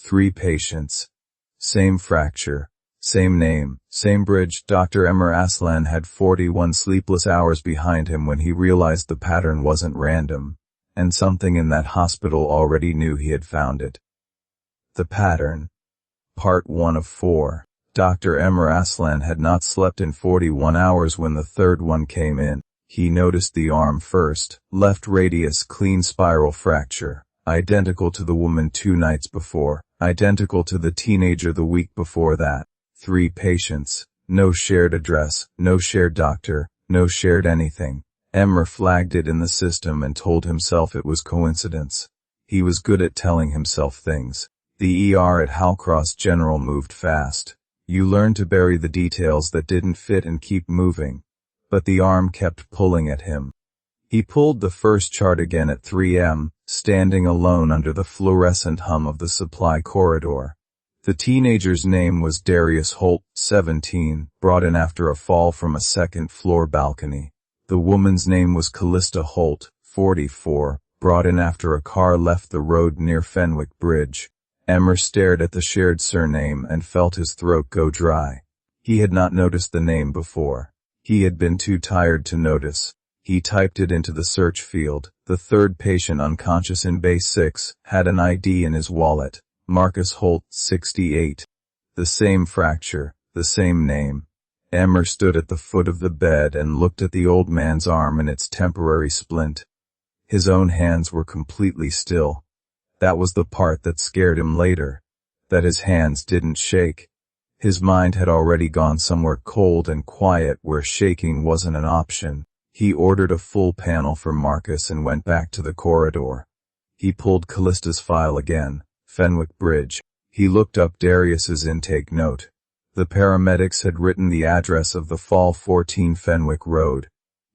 3 patients. Same fracture. Same name. Same bridge. Dr. Emre Aslan had 41 sleepless hours behind him when he realized the pattern wasn't random, and something in that hospital already knew he had found it. The pattern. Part 1 of 4. Dr. Emre Aslan had not slept in 41 hours when the third one came in. He noticed the arm first, left radius clean spiral fracture, identical to the woman 2 nights before, identical to the teenager the week before that. 3 patients, no shared address, no shared doctor, no shared anything. Emre flagged it in the system and told himself it was coincidence. He was good at telling himself things. The ER at Hallcross General moved fast. You learned to bury the details that didn't fit and keep moving. But the arm kept pulling at him. He pulled the first chart again at 3 a.m., standing alone under the fluorescent hum of the supply corridor. The teenager's name was Darius Holt, 17, brought in after a fall from a second-floor balcony. The woman's name was Callista Holt, 44, brought in after a car left the road near Fenwick Bridge. Emre stared at the shared surname and felt his throat go dry. He had not noticed the name before. He had been too tired to notice. He typed it into the search field. The third patient unconscious in Bay 6 had an ID in his wallet. Marcus Holt, 68. The same fracture, the same name. Emre stood at the foot of the bed and looked at the old man's arm in its temporary splint. His own hands were completely still. That was the part that scared him later. That his hands didn't shake. His mind had already gone somewhere cold and quiet where shaking wasn't an option. He ordered a full panel for Marcus and went back to the corridor. He pulled Callista's file again. Fenwick Bridge. He looked up Darius's intake note. The paramedics had written the address of the fall 14 Fenwick Road.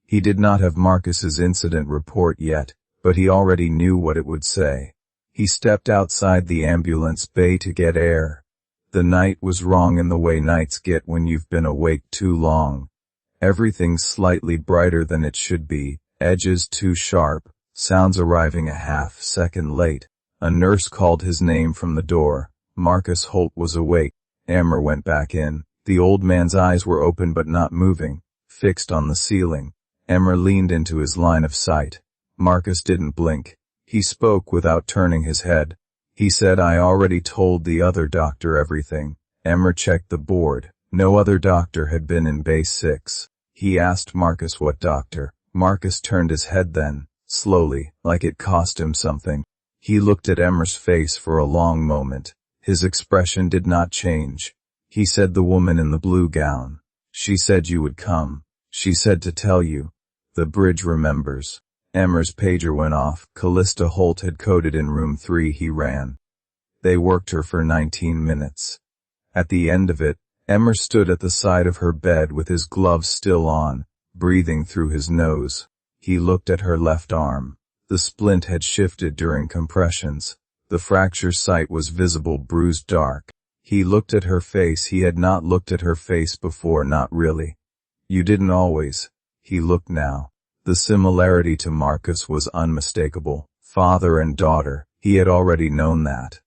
He did not have Marcus's incident report yet, but he already knew what it would say. He stepped outside the ambulance bay to get air. The night was wrong in the way nights get when you've been awake too long. Everything slightly brighter than it should be, edges too sharp, sounds arriving a half-second late. A nurse called his name from the door. Marcus Holt was awake. Emre went back in. The old man's eyes were open but not moving, fixed on the ceiling. Emre leaned into his line of sight. Marcus didn't blink. He spoke without turning his head. He said, "I already told the other doctor everything." Emre checked the board. No other doctor had been in Bay 6. He asked Marcus what doctor. Marcus turned his head then, slowly, like it cost him something. He looked at Emre's face for a long moment. His expression did not change. He said, "The woman in the blue gown. She said you would come. She said to tell you. The bridge remembers." Emre's pager went off. Callista Holt had coded in room 3. He ran. They worked her for 19 minutes. At the end of it, Emre stood at the side of her bed with his gloves still on, breathing through his nose. He looked at her left arm. The splint had shifted during compressions. The fracture site was visible, bruised dark. He looked at her face. He had not looked at her face before, not really. You didn't always. He looked now. The similarity to Marcus was unmistakable. Father and daughter, he had already known that.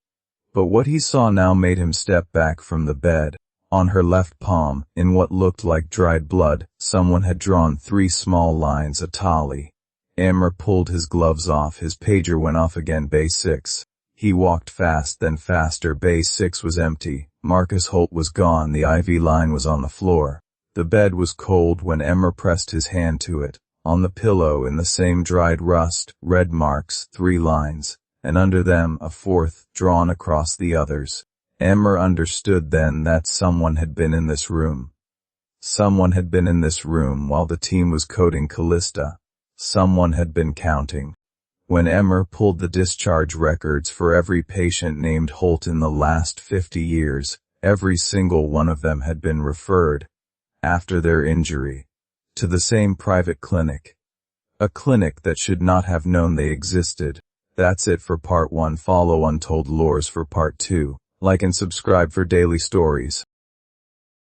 But what he saw now made him step back from the bed. On her left palm, in what looked like dried blood, someone had drawn 3 small lines, a tally. Emre pulled his gloves off. His pager went off again. Bay 6. He walked fast, then faster. Bay 6 was empty. Marcus Holt was gone. The IV line was on the floor. The bed was cold when Emre pressed his hand to it. On the pillow, in the same dried rust, red marks, 3 lines, and under them a 4th, drawn across the others. Emre understood then that someone had been in this room. Someone had been in this room while the team was coding Callista. Someone had been counting. When Emre pulled the discharge records for every patient named Holt in the last 50 years, every single one of them had been referred, after their injury, to the same private clinic. A clinic that should not have known they existed. That's it for part 1. Follow Untold Lores for part 2. Like and subscribe for daily stories.